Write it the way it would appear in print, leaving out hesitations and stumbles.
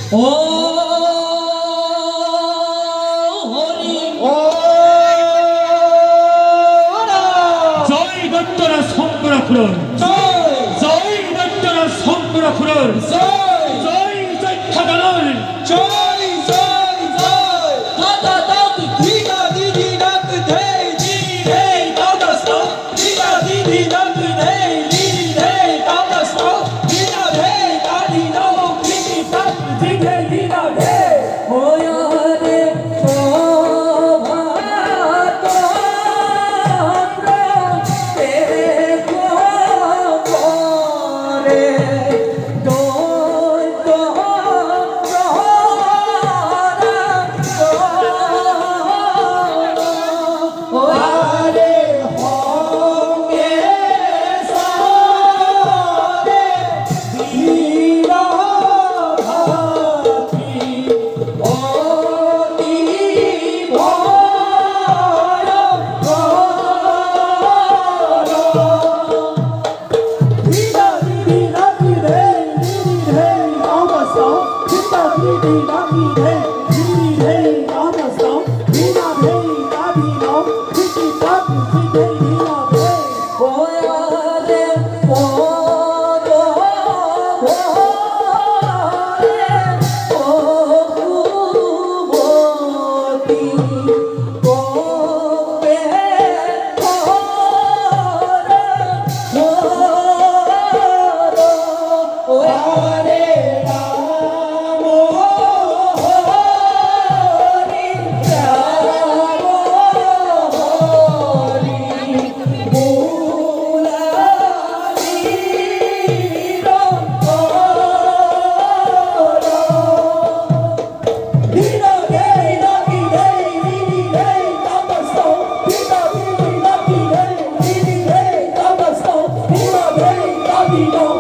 오 হরি জয় দত্তরা শঙ্করা খুরন জয় দত্তরা শঙ্করা খুরন জয় জয় জয়খাদানর জয় জয় জয় দাদা দাদি দিদা দিদি ডাক দে দিদি রে দাদা স্তো দিদা দিদি ডাক দে দিদি রে দাদা স্তো দিদা রে দাদি নো দিদি ডাক দিদি দিদা রে ওয়া রে শোভাত তে করে দই তো Happy